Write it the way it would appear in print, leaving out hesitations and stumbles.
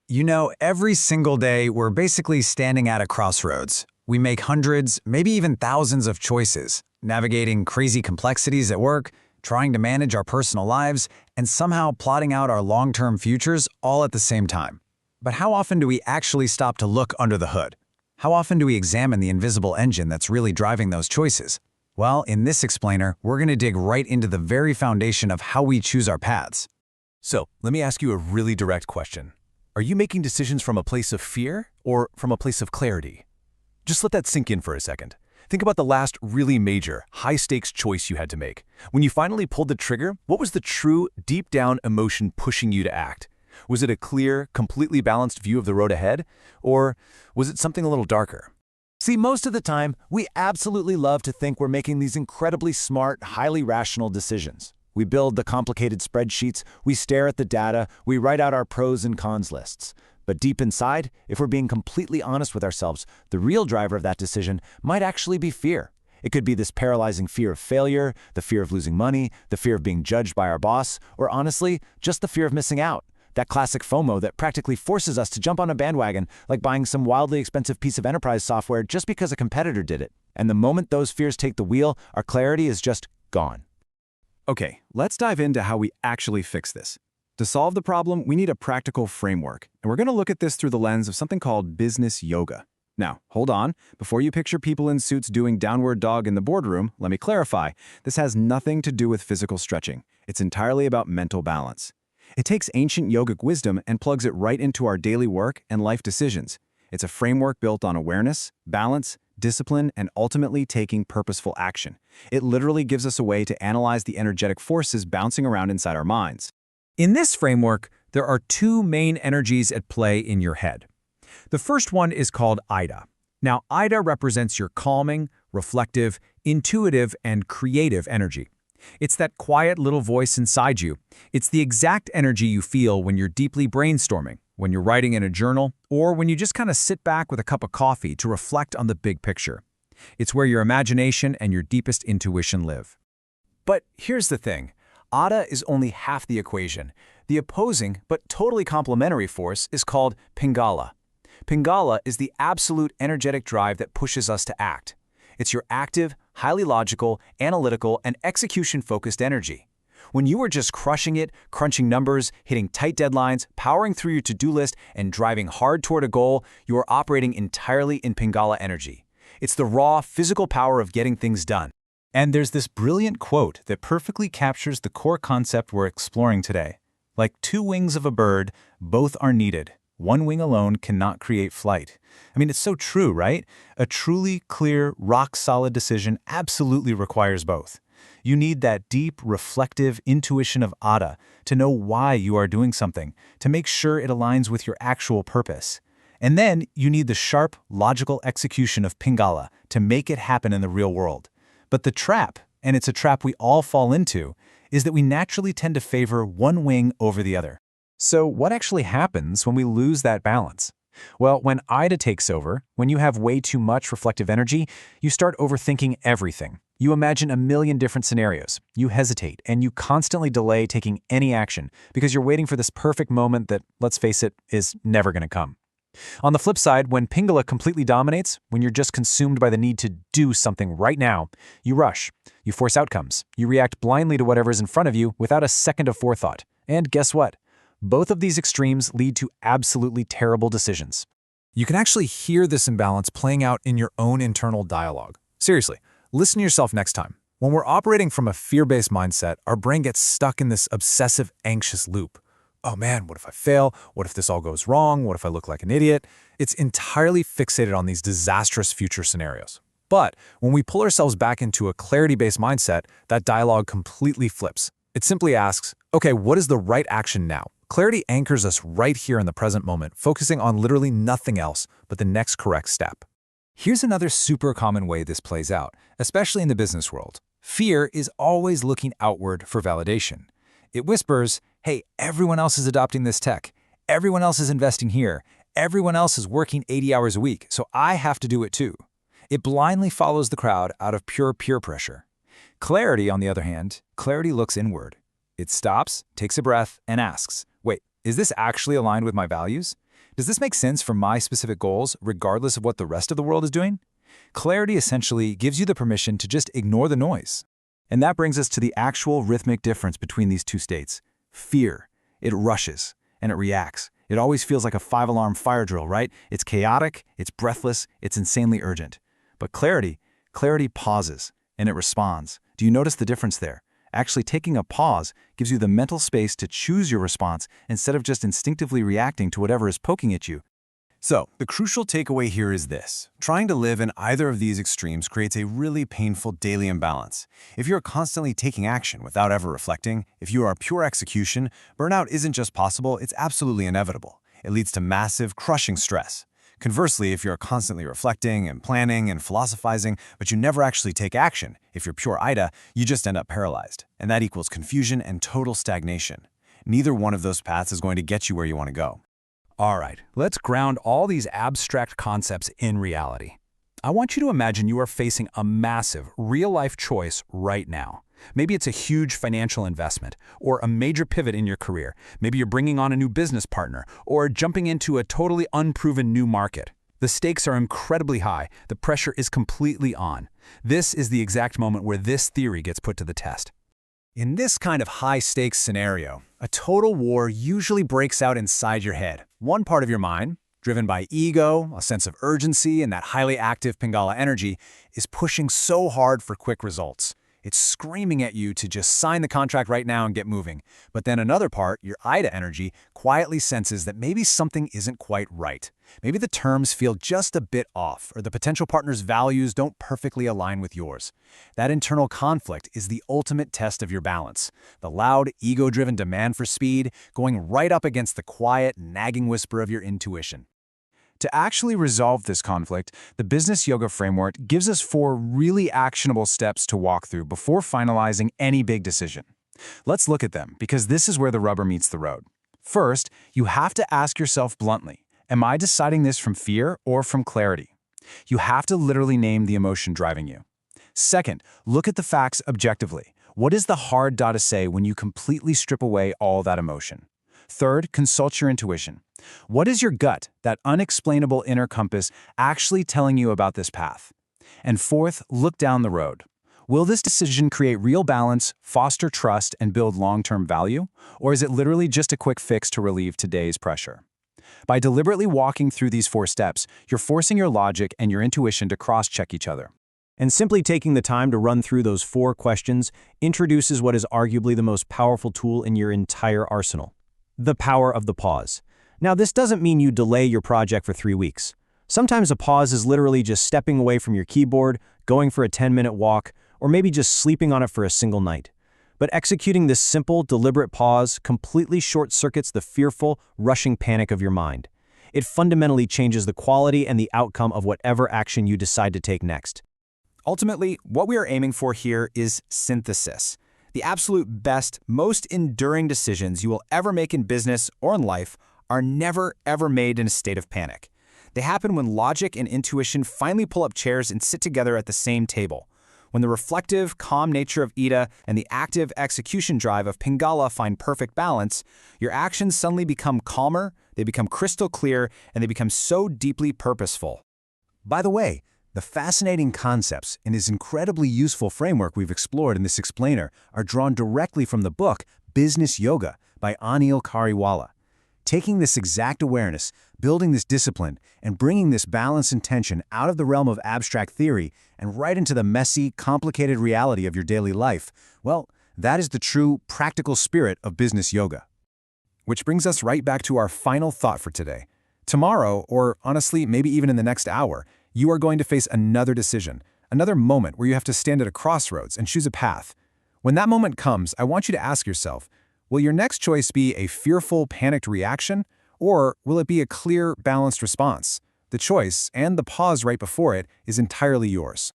Every single day, we're basically standing at a crossroads. We make hundreds, maybe even thousands of choices, navigating crazy complexities at work, trying to manage our personal lives, and somehow plotting out our long-term futures all at the same time. But how often do we actually stop to look under the hood? How often do we examine the invisible engine that's really driving those choices? Well, in this explainer, we're going to dig right into the very foundation of how we choose our paths. So, let me ask you a really direct question. Are you making decisions from a place of fear or from a place of clarity? Just let that sink in for a second. Think about the last really major, high-stakes choice you had to make. When you finally pulled the trigger, what was the true, deep-down emotion pushing you to act? Was it a clear, completely balanced view of the road ahead? Or was it something a little darker? See, most of the time, we absolutely love to think we're making these incredibly smart, highly rational decisions. We build the complicated spreadsheets, we stare at the data, we write out our pros and cons lists. But deep inside, if we're being completely honest with ourselves, the real driver of that decision might actually be fear. It could be this paralyzing fear of failure, the fear of losing money, the fear of being judged by our boss, or honestly, just the fear of missing out. That classic FOMO that practically forces us to jump on a bandwagon, like buying some wildly expensive piece of enterprise software just because a competitor did it. And the moment those fears take the wheel, our clarity is just gone. Okay, let's dive into how we actually fix this. To solve the problem, we need a practical framework, and we're going to look at this through the lens of something called business yoga. Now, hold on. Before you picture people in suits doing downward dog in the boardroom, let me clarify. This has nothing to do with physical stretching. It's entirely about mental balance. It takes ancient yogic wisdom and plugs it right into our daily work and life decisions. It's a framework built on awareness, balance, discipline, and ultimately taking purposeful action. It literally gives us a way to analyze the energetic forces bouncing around inside our minds. In this framework, there are two main energies at play in your head. The first one is called Ida. Now, Ida represents your calming, reflective, intuitive, and creative energy. It's that quiet little voice inside you. It's the exact energy you feel when you're deeply brainstorming, when you're writing in a journal, or when you just kind of sit back with a cup of coffee to reflect on the big picture. It's where your imagination and your deepest intuition live. But here's the thing. Ida is only half the equation. The opposing, but totally complementary force is called Pingala. Pingala is the absolute energetic drive that pushes us to act. It's your active, highly logical, analytical, and execution-focused energy. When you are just crushing it, crunching numbers, hitting tight deadlines, powering through your to-do list, and driving hard toward a goal, you are operating entirely in Pingala energy. It's the raw, physical power of getting things done. And there's this brilliant quote that perfectly captures the core concept we're exploring today. Like two wings of a bird, both are needed. One wing alone cannot create flight. I mean, it's so true, right? A truly clear, rock-solid decision absolutely requires both. You need that deep, reflective intuition of Ida to know why you are doing something, to make sure it aligns with your actual purpose. And then you need the sharp, logical execution of Pingala to make it happen in the real world. But the trap, and it's a trap we all fall into, is that we naturally tend to favor one wing over the other. So what actually happens when we lose that balance? Well, when Ida takes over, when you have way too much reflective energy, you start overthinking everything. You imagine a million different scenarios. You hesitate, and you constantly delay taking any action because you're waiting for this perfect moment that, let's face it, is never going to come. On the flip side, when Pingala completely dominates, when you're just consumed by the need to do something right now, you rush, you force outcomes, you react blindly to whatever's in front of you without a second of forethought. And guess what? Both of these extremes lead to absolutely terrible decisions. You can actually hear this imbalance playing out in your own internal dialogue. Seriously, listen to yourself next time. When we're operating from a fear-based mindset, our brain gets stuck in this obsessive, anxious loop. Oh man, what if I fail? What if this all goes wrong? What if I look like an idiot? It's entirely fixated on these disastrous future scenarios. But when we pull ourselves back into a clarity-based mindset, that dialogue completely flips. It simply asks, okay, what is the right action now? Clarity anchors us right here in the present moment, focusing on literally nothing else but the next correct step. Here's another super common way this plays out, especially in the business world. Fear is always looking outward for validation. It whispers, hey, everyone else is adopting this tech. Everyone else is investing here. Everyone else is working 80 hours a week, so I have to do it too. It blindly follows the crowd out of pure peer pressure. Clarity, on the other hand, clarity looks inward. It stops, takes a breath, and asks, wait, is this actually aligned with my values? Does this make sense for my specific goals, regardless of what the rest of the world is doing? Clarity essentially gives you the permission to just ignore the noise. And that brings us to the actual rhythmic difference between these two states. Fear. It rushes, and it reacts. It always feels like a 5-alarm fire drill, right? It's chaotic, it's breathless, it's insanely urgent. But clarity pauses, and it responds. Do you notice the difference there? Actually taking a pause gives you the mental space to choose your response instead of just instinctively reacting to whatever is poking at you. So, the crucial takeaway here is this. Trying to live in either of these extremes creates a really painful daily imbalance. If you're constantly taking action without ever reflecting, if you are pure execution, burnout isn't just possible, it's absolutely inevitable. It leads to massive, crushing stress. Conversely, if you're constantly reflecting and planning and philosophizing, but you never actually take action, if you're pure Ida, you just end up paralyzed. And that equals confusion and total stagnation. Neither one of those paths is going to get you where you want to go. All right, let's ground all these abstract concepts in reality. I want you to imagine you are facing a massive, real-life choice right now. Maybe it's a huge financial investment, or a major pivot in your career. Maybe you're bringing on a new business partner, or jumping into a totally unproven new market. The stakes are incredibly high. The pressure is completely on. This is the exact moment where this theory gets put to the test. In this kind of high-stakes scenario, a total war usually breaks out inside your head. One part of your mind, driven by ego, a sense of urgency, and that highly active Pingala energy, is pushing so hard for quick results. It's screaming at you to just sign the contract right now and get moving. But then another part, your Ida energy, quietly senses that maybe something isn't quite right. Maybe the terms feel just a bit off, or the potential partner's values don't perfectly align with yours. That internal conflict is the ultimate test of your balance. The loud, ego-driven demand for speed going right up against the quiet, nagging whisper of your intuition. To actually resolve this conflict, the Business Yoga framework gives us 4 really actionable steps to walk through before finalizing any big decision. Let's look at them, because this is where the rubber meets the road. First, you have to ask yourself bluntly, am I deciding this from fear or from clarity? You have to literally name the emotion driving you. Second, look at the facts objectively. What is the hard data say when you completely strip away all that emotion? Third, consult your intuition. What is your gut, that unexplainable inner compass, actually telling you about this path? And fourth, look down the road. Will this decision create real balance, foster trust, and build long-term value? Or is it literally just a quick fix to relieve today's pressure? By deliberately walking through these 4 steps, you're forcing your logic and your intuition to cross-check each other. And simply taking the time to run through those 4 questions introduces what is arguably the most powerful tool in your entire arsenal: the power of the pause. Now, this doesn't mean you delay your project for 3 weeks. Sometimes a pause is literally just stepping away from your keyboard, going for a 10-minute walk, or maybe just sleeping on it for a single night. But executing this simple, deliberate pause completely short-circuits the fearful, rushing panic of your mind. It fundamentally changes the quality and the outcome of whatever action you decide to take next. Ultimately, what we are aiming for here is synthesis. The absolute best, most enduring decisions you will ever make in business or in life are never, ever made in a state of panic. They happen when logic and intuition finally pull up chairs and sit together at the same table. When the reflective, calm nature of Ida and the active execution drive of Pingala find perfect balance, your actions suddenly become calmer, they become crystal clear, and they become so deeply purposeful. By the way, the fascinating concepts in this incredibly useful framework we've explored in this explainer are drawn directly from the book Business Yoga by Anil Kariwala. Taking this exact awareness, building this discipline, and bringing this balance and tension out of the realm of abstract theory and right into the messy, complicated reality of your daily life, well, that is the true, practical spirit of business yoga. Which brings us right back to our final thought for today. Tomorrow, or honestly, maybe even in the next hour, you are going to face another decision, another moment where you have to stand at a crossroads and choose a path. When that moment comes, I want you to ask yourself, will your next choice be a fearful, panicked reaction, or will it be a clear, balanced response? The choice, and the pause right before it, is entirely yours.